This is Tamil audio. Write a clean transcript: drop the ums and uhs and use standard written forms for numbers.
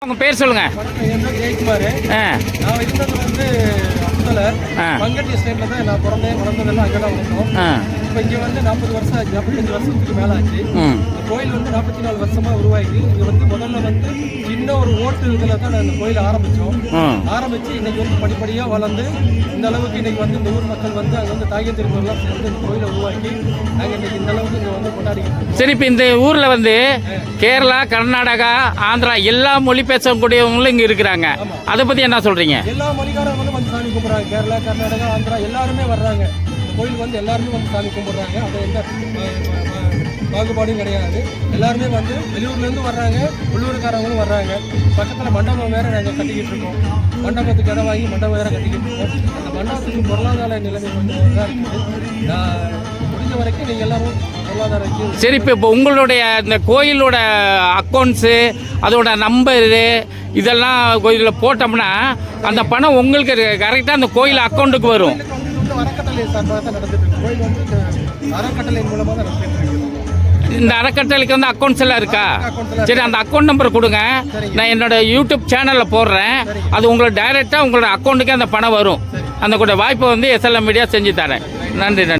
உங்கள் பேர் சொல்லுங்கள். என் பேர் ஜெயக்குமார். நான் இருந்தது வந்து அப்சலர் பங்கட்டி ஸ்டேட்டில் தான் நான் பிறந்தேன், வளர்ந்ததெல்லாம் அங்கே தான் வளர்ந்தோம். இப்போ இங்கே வந்து 40 வருஷம் ஆச்சு, 45 வருஷத்துக்கு மேலே ஆச்சு. இந்த கோயில் வந்து 44 வருஷமாக உருவாகி இங்கே வந்து முதல்ல வந்து சின்ன ஒரு ஓட்டு இதில் தான் நான் இந்த கோயிலை ஆரம்பித்தோம். ஆரம்பித்து இன்னைக்கு வந்து படிப்படியாக வளர்ந்து இந்த அளவுக்கு இன்னைக்கு வந்து இந்த ஊர் மக்கள் வந்து அங்கே வந்து தாய திரும்பலாம் சேர்ந்து இந்த கோயிலை உருவாக்கி நாங்கள் இன்னைக்கு இந்த அளவுக்கு இங்கே வந்து கொண்டாடிக்கிட்டு. சரி, இப்போ இந்த ஊரில் வந்து கேரளா, கர்நாடகா, ஆந்திரா எல்லா மொழி பேசக்கூடியவங்களும் இங்கே இருக்கிறாங்க. அதை பற்றி என்ன சொல்கிறீங்க? எல்லா மொழிக்காரங்களும் வந்து சாமி கும்பிட்றாங்க. கேரளா, கர்நாடகா, ஆந்திரா எல்லாருமே வர்றாங்க. கோயில் வந்து எல்லாருமே வந்து சாமி கும்பிட்றாங்க. அது எந்த பாகுபாடும் கிடையாது. எல்லாருமே வந்து வெளியூர்லேருந்து வர்றாங்க, உள்ளூர்காரங்களும் வர்றாங்க. பக்கத்தில் மண்டபம் வேறு நாங்கள் கட்டிக்கிட்டு இருக்கோம். மண்டபத்துக்கு இடம் வாங்கி மண்டபம் வேறு கட்டிக்கிட்டு இருக்கோம். அந்த மண்டபத்துக்கு பொருளாதார நிலைமை கொஞ்சம் இதாக இருக்குது. முடிஞ்ச வரைக்கும் நீங்கள் எல்லாரும் பொருளாதாரம். சரி, இப்போ உங்களுடைய இந்த கோயிலோட அக்கௌண்ட்ஸு, அதோட நம்பரு இதெல்லாம் கோயிலில் போட்டோம்னா அந்த பணம் உங்களுக்கு கரெக்டாக அந்த கோயில் அக்கௌண்ட்டுக்கு வரும். அறக்கட்டளை சார்பாக தான் நடந்துட்டு இருக்கு. கோயில் வந்து அறக்கட்டளை மூலமாக தான் நடந்துட்டு இருக்கு. இந்த அறக்கட்டளைக்கு வந்து அக்கௌண்ட்ஸ் எல்லாம் இருக்கா? சரி, அந்த அக்கௌண்ட் நம்பர் கொடுங்க. நான் என்னோட யூடியூப் சேனலில் போடுறேன். அது உங்களுக்கு டைரெக்டாக உங்களோட அக்கௌண்ட்டுக்கே அந்த பணம் வரும். அந்த கூட வாய்ப்பை வந்து SLM மீடியா செஞ்சு தரேன். நன்றி.